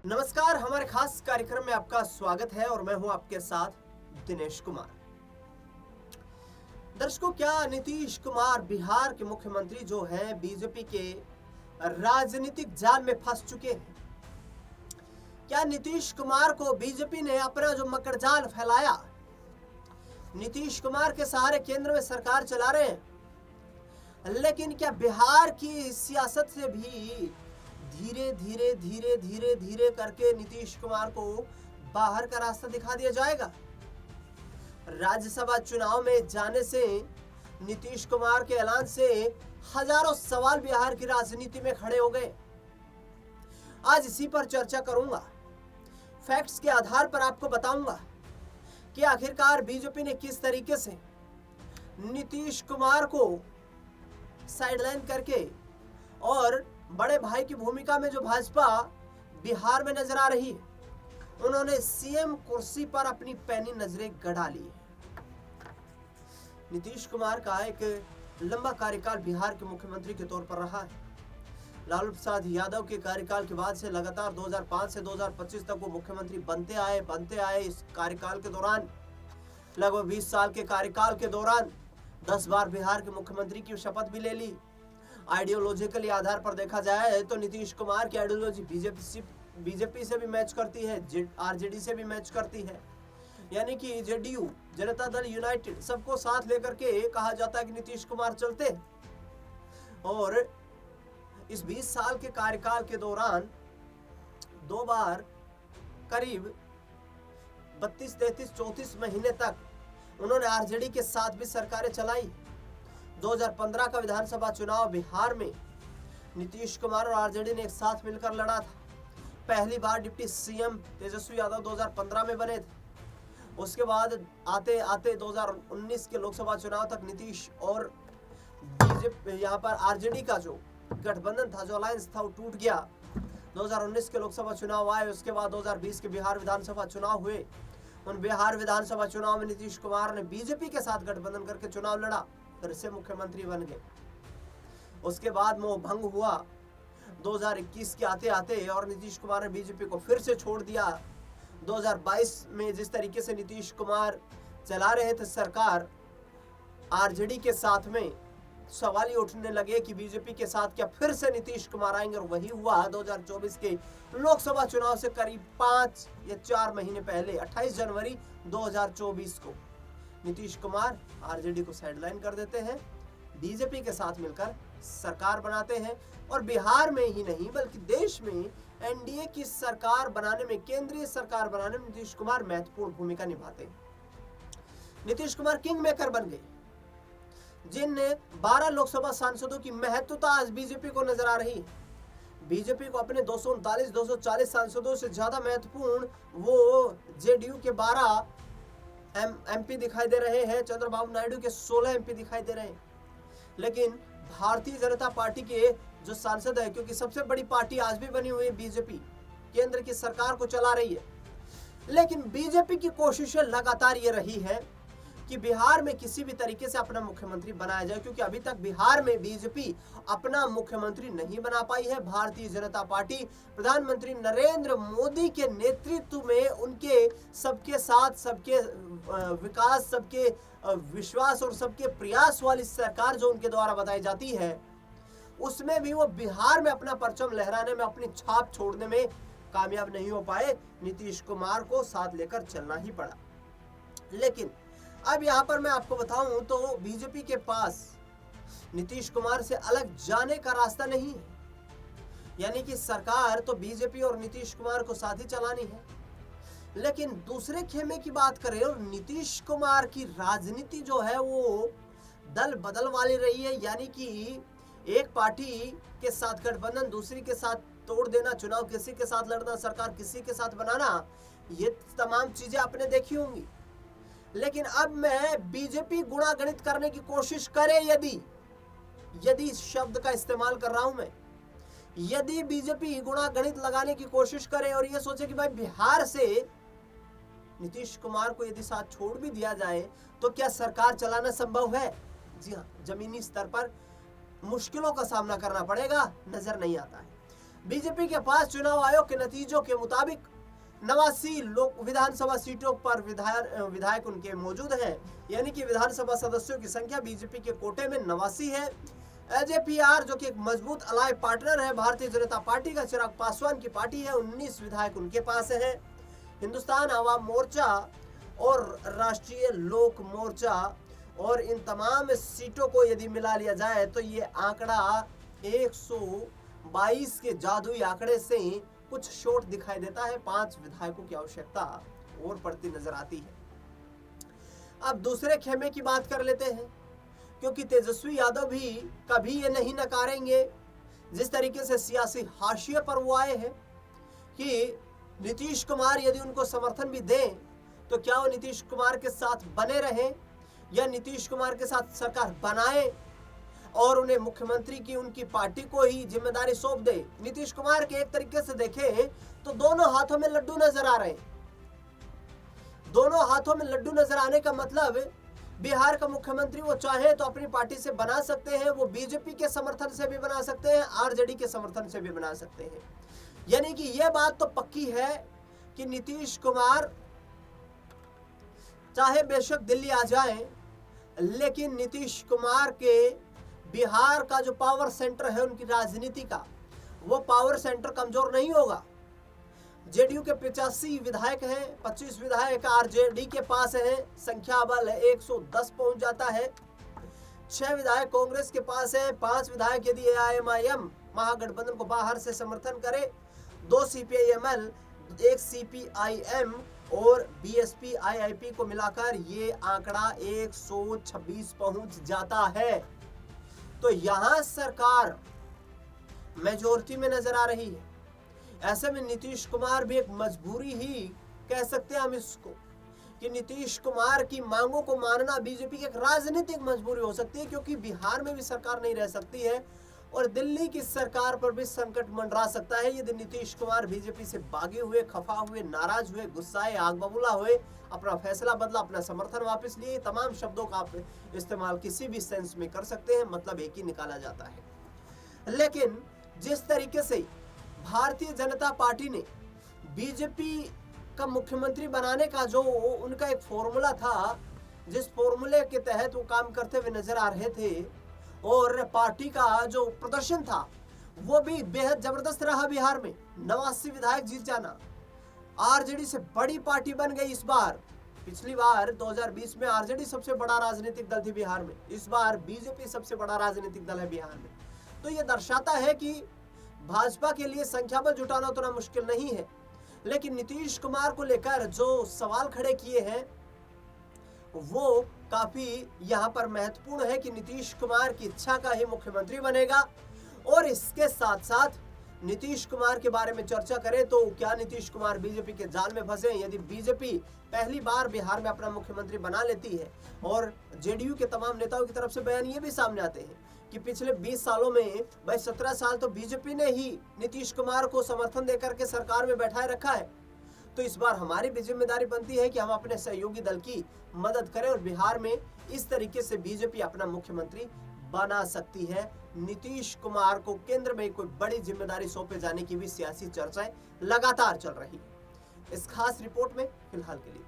नमस्कार, हमारे खास कार्यक्रम में आपका स्वागत है और मैं हूं आपके साथ दिनेश कुमार। दर्शकों, क्या नीतीश कुमार बिहार के मुख्यमंत्री जो हैं बीजेपी के राजनीतिक जाल में फंस चुके हैं? क्या नीतीश कुमार को बीजेपी ने अपना जो मकड़जाल फैलाया, नीतीश कुमार के सहारे केंद्र में सरकार चला रहे हैं, लेकिन क्या बिहार की सियासत से भी धीरे धीरे धीरे धीरे धीरे करके नीतीश कुमार को बाहर का रास्ता दिखा दिया जाएगा? राज्यसभा चुनाव में जाने से नीतीश कुमार के ऐलान से हजारों सवाल बिहार की राजनीति में खड़े हो गए। आज इसी पर चर्चा करूंगा। फैक्ट्स के आधार पर आपको बताऊंगा कि आखिरकार बीजेपी ने किस तरीके से नीतीश कुमार को साइडलाइन करके और बड़े भाई की भूमिका में जो भाजपा बिहार में नजर आ रही है, उन्होंने सीएम कुर्सी पर अपनी पैनी नजरें गड़ा ली है। नीतीश कुमार का एक लंबा कार्यकाल बिहार के मुख्यमंत्री के तौर पर रहा है। लालू प्रसाद यादव के कार्यकाल के बाद से लगातार 2005 से 2025 तक वो मुख्यमंत्री बनते आए। इस कार्यकाल के दौरान लगभग 20 साल के कार्यकाल के दौरान 10 बार बिहार के मुख्यमंत्री की शपथ भी ले ली। आइडियोलॉजिकली आधार पर देखा जाए तो नीतीश कुमार की आइडियोलॉजी बीजेपी से भी मैच करती है, आरजेडी से भी मैच करती है। यानी कि जेडीयू, जनता दल यूनाइटेड, सबको साथ लेकर के कहा जाता है कि नीतीश कुमार चलते। और इस 20 साल के कार्यकाल के दौरान 2 बार करीब 32, 33, 34 महीने तक उन्होंने आरजेडी के साथ भी सरकारें चलाई। 2015 का विधानसभा चुनाव बिहार में नीतीश कुमार और आरजेडी ने एक साथ मिलकर लड़ा था। पहली बार डिप्टी सीएम तेजस्वी यादव 2015 में बने थे। उसके बाद आते आते 2019 के लोकसभा चुनाव तक नीतीश और बीजेपी, यहाँ पर आरजेडी का जो गठबंधन था, जो अलायंस था, वो टूट गया। 2019 के लोकसभा चुनाव आए, उसके बाद 2020 के बिहार विधानसभा चुनाव हुए। उन बिहार विधानसभा चुनाव में नीतीश कुमार ने बीजेपी के साथ गठबंधन करके चुनाव लड़ा, फिर से मुख्यमंत्री बन गए। उसके बाद मोह भंग हुआ 2021 के आते आते और नीतीश कुमार ने बीजेपी को फिर से छोड़ दिया। 2022 में जिस तरीके से नीतीश कुमार चला रहे थे सरकार आरजेडी के साथ में, सवाल ये उठने लगे कि बीजेपी के साथ क्या फिर से नीतीश कुमार आएंगे, और वही हुआ। 2024 के लोकसभा चुनाव से करीब 5 या 4 महीने पहले 28 जनवरी 2024 को नीतीश कुमार आरजेडी को साइडलाइन कर देते हैं, बीजेपी के साथ मिलकर सरकार बनाते हैं। और बिहार में ही नहीं बल्कि देश में एनडीए की सरकार बनाने में, केंद्रीय सरकार बनाने में नीतीश कुमार महत्वपूर्ण भूमिका निभाते हैं। नीतीश कुमार किंग मेकर बन गए, जिन 12 लोकसभा सांसदों की महत्वता आज बीजेपी को नजर आ रही है। बीजेपी को अपने 239-240 सांसदों से ज्यादा महत्वपूर्ण वो जेडीयू के 12 एमपी दिखाई दे रहे हैं, चंद्रबाबू नायडू के 16 एमपी दिखाई दे रहे हैं। लेकिन भारतीय जनता पार्टी के जो सांसद है, क्योंकि सबसे बड़ी पार्टी आज भी बनी हुई है बीजेपी, केंद्र की सरकार को चला रही है, लेकिन बीजेपी की कोशिशें लगातार ये रही है कि बिहार में किसी भी तरीके से अपना मुख्यमंत्री बनाया जाए, क्योंकि अभी तक बिहार में बीजेपी अपना मुख्यमंत्री नहीं बना पाई है। भारतीय जनता पार्टी प्रधानमंत्री नरेंद्र मोदी के नेतृत्व में उनके सबके साथ, सबके विकास, सबके विश्वास और सबके प्रयास वाली सरकार जो उनके द्वारा बताई जाती है, उसमें भी वो बिहार में अपना परचम लहराने में, अपनी छाप छोड़ने में कामयाब नहीं हो पाए। नीतीश कुमार को साथ लेकर चलना ही पड़ा। लेकिन अब यहाँ पर मैं आपको बताऊं तो बीजेपी के पास नीतीश कुमार से अलग जाने का रास्ता नहीं है। यानी कि सरकार तो बीजेपी और नीतीश कुमार को साथ ही चलानी है, लेकिन दूसरे खेमे की बात करें और नीतीश कुमार की राजनीति जो है वो दल बदल वाली रही है। यानी कि एक पार्टी के साथ गठबंधन, दूसरी के साथ तोड़ देना, चुनाव किसी के साथ लड़ना, सरकार किसी के साथ बनाना, ये तमाम चीजें आपने देखी होंगी। लेकिन अब मैं बीजेपी गुणागणित करने की कोशिश करे, यदि शब्द का इस्तेमाल कर रहा हूं मैं, यदि बीजेपी गुणागणित लगाने की कोशिश करे और ये सोचे कि भाई बिहार से नीतीश कुमार को यदि साथ छोड़ भी दिया जाए तो क्या सरकार चलाना संभव है? जी हाँ, जमीनी स्तर पर मुश्किलों का सामना करना पड़ेगा, नजर नहीं आता है। बीजेपी के पास चुनाव आयोग के नतीजों के मुताबिक 89 लोक विधानसभा सीटों पर विधायक उनके मौजूद हैं, यानी कि विधानसभा सदस्यों की संख्या बीजेपी के कोटे में 89 है। एजेपीआर जो कि एक मजबूत अलाय पार्टनर है भारतीय जनता पार्टी का, चिराग पासवान की पार्टी है, 19 विधायक उनके पास है। हिंदुस्तान आवाम मोर्चा और राष्ट्रीय लोक मोर्चा और इन तमाम सीटों को यदि मिला लिया जाए तो ये आंकड़ा 122 के जादुई आंकड़े से कुछ शॉर्ट दिखाई देता है। 5 विधायकों की आवश्यकता और पड़ती नजर आती है। अब दूसरे खेमे की बात कर लेते हैं, क्योंकि तेजस्वी यादव भी कभी ये नहीं नकारेंगे जिस तरीके से सियासी हाशिए पर वो आए हैं कि नीतीश कुमार यदि उनको समर्थन भी दें तो क्या वो नीतीश कुमार के साथ बने रहें या नीतीश कुमार के साथ सरकार बनाएं और उन्हें मुख्यमंत्री की उनकी पार्टी को ही जिम्मेदारी सौंप दे। नीतीश कुमार के एक तरीके से देखें तो दोनों हाथों में लड्डू नजर आ रहे हैं। दोनों हाथों में लड्डू नजर आने का मतलब बिहार का मुख्यमंत्री वो चाहे तो अपनी पार्टी से बना सकते हैं, वो बीजेपी के समर्थन से भी बना सकते हैं, आरजेडी के समर्थन से भी बना सकते हैं। यानी कि यह बात तो पक्की है कि नीतीश कुमार चाहे बेशक दिल्ली आ जाएं, लेकिन नीतीश कुमार के बिहार का जो पावर सेंटर है उनकी राजनीति का, वो पावर सेंटर कमजोर नहीं होगा। जेडीयू के 85 विधायक हैं, 25 विधायक आरजेडी के पास हैं, संख्या बल 110 पहुंच जाता है। 6 विधायक कांग्रेस के पास है, 5 विधायक यदि एआईएमआईएम महागठबंधन को बाहर से समर्थन करे, 2 सीपीआईएमएल, 1 सीपीआईएम और बीएसपी आईआईपी को मिलाकर ये आंकड़ा 126 पहुंच जाता है। तो यहां सरकार मेजॉरिटी में नजर आ रही है। ऐसे में नीतीश कुमार भी एक मजबूरी ही कह सकते हैं हम इसको, कि नीतीश कुमार की मांगों को मानना बीजेपी की एक राजनीतिक मजबूरी हो सकती है, क्योंकि बिहार में भी सरकार नहीं रह सकती है और दिल्ली की सरकार पर भी संकट मंडरा सकता है यदि नीतीश कुमार बीजेपी से भागे हुए, खफा हुए, नाराज हुए, गुस्साए, आग बबूला हुए, अपना फैसला बदला, अपना समर्थन वापस लिए। तमाम शब्दों का आप इस्तेमाल किसी भी सेंस में कर सकते हैं, मतलब एक ही निकाला जाता है। लेकिन जिस तरीके से भारतीय जनता पार्टी ने बीजेपी का मुख्यमंत्री बनाने का जो उनका एक फॉर्मूला था, जिस फॉर्मूले के तहत वो काम करते हुए नजर आ रहे थे और पार्टी का जो प्रदर्शन था वो भी बेहद जबरदस्त रहा। बिहार में 89 विधायक जीत जाना, आरजेडी से बड़ी पार्टी बन गई इस बार। पिछली बार 2020 में आरजेडी सबसे बड़ा राजनीतिक दल थी बिहार में, इस बार बीजेपी सबसे बड़ा राजनीतिक दल है बिहार में। तो ये दर्शाता है कि भाजपा के लिए संख्या बल जुटाना उतना मुश्किल नहीं है। लेकिन नीतीश कुमार को लेकर जो सवाल खड़े किए हैं वो काफी यहाँ पर महत्वपूर्ण है कि नीतीश कुमार की इच्छा का ही मुख्यमंत्री बनेगा। और इसके साथ साथ नीतीश कुमार के बारे में चर्चा करें तो क्या नीतीश कुमार बीजेपी के जाल में फंसे? यदि बीजेपी पहली बार बिहार में अपना मुख्यमंत्री बना लेती है, और जेडीयू के तमाम नेताओं की तरफ से बयान ये भी सामने आते हैं कि पिछले 20 सालों में भाई 17 साल तो बीजेपी ने ही नीतीश कुमार को समर्थन देकर के सरकार में बैठाए रखा है, तो इस बार हमारी भी जिम्मेदारी बनती है कि हम अपने सहयोगी दल की मदद करें और बिहार में इस तरीके से बीजेपी अपना मुख्यमंत्री बना सकती है। नीतीश कुमार को केंद्र में कोई बड़ी जिम्मेदारी सौंपे जाने की भी सियासी चर्चाएं लगातार चल रही है। इस खास रिपोर्ट में फिलहाल के लिए